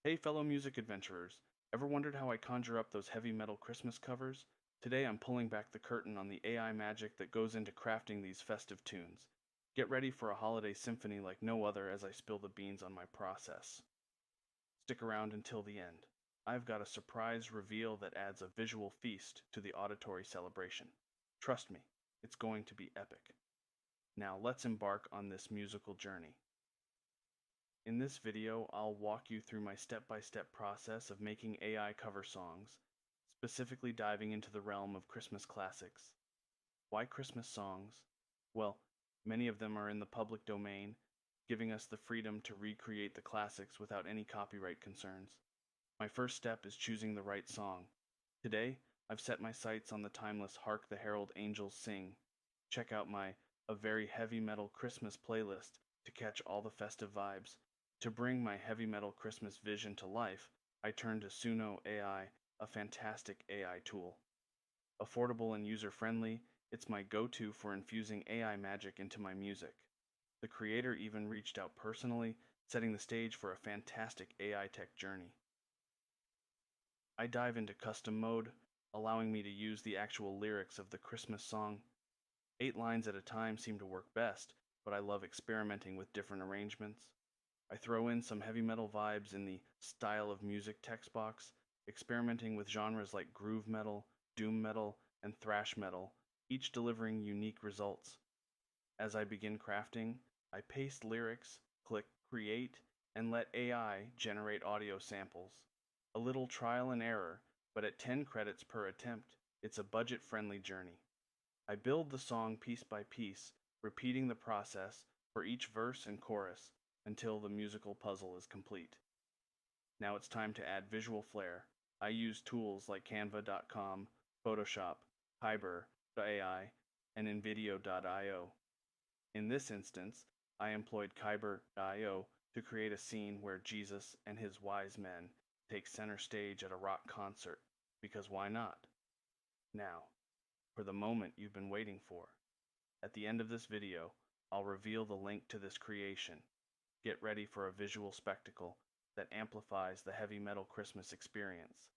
Hey, fellow music adventurers. Ever wondered how I conjure up those heavy metal Christmas covers? Today I'm pulling back the curtain on the AI magic that goes into crafting these festive tunes. Get ready for a holiday symphony like no other as I spill the beans on my process. Stick around until the end. I've got a surprise reveal that adds a visual feast to the auditory celebration. Trust me, it's going to be epic. Now let's embark on this musical journey. In this video, I'll walk you through my step-by-step process of making AI cover songs, specifically diving into the realm of Christmas classics. Why Christmas songs? Well, many of them are in the public domain, giving us the freedom to recreate the classics without any copyright concerns. My first step is choosing the right song. Today, I've set my sights on the timeless Hark the Herald Angels Sing. Check out my A Very Heavy Metal Christmas playlist to catch all the festive vibes. To bring my heavy metal Christmas vision to life, I turn to Suno.ai, a fantastic AI tool. Affordable and user-friendly, it's my go-to for infusing AI magic into my music. The creator even reached out personally, setting the stage for a fantastic AI tech journey. I dive into custom mode, allowing me to use the actual lyrics of the Christmas song. 8 lines at a time seem to work best, but I love experimenting with different arrangements. I throw in some heavy metal vibes in the style of music text box, experimenting with genres like groove metal, doom metal, and thrash metal, each delivering unique results. As I begin crafting, I paste lyrics, click create, and let AI generate audio samples. A little trial and error, but at 10 credits per attempt, it's a budget-friendly journey. I build the song piece by piece, repeating the process for each verse and chorus until the musical puzzle is complete. Now it's time to add visual flair. I use tools like canva.com, Photoshop, Kyber.ai, and nvidia.io. In this instance, I employed Kyber.io to create a scene where Jesus and his wise men take center stage at a rock concert, because why not? Now, for the moment you've been waiting for. At the end of this video, I'll reveal the link to this creation. Get ready for a visual spectacle that amplifies the heavy metal Christmas experience.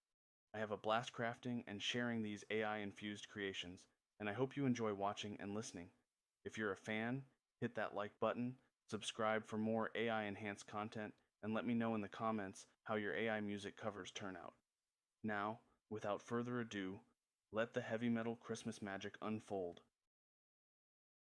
I have a blast crafting and sharing these AI-infused creations, and I hope you enjoy watching and listening. If you're a fan, hit that like button, subscribe for more AI-enhanced content, and let me know in the comments how your AI music covers turn out. Now, without further ado, let the heavy metal Christmas magic unfold.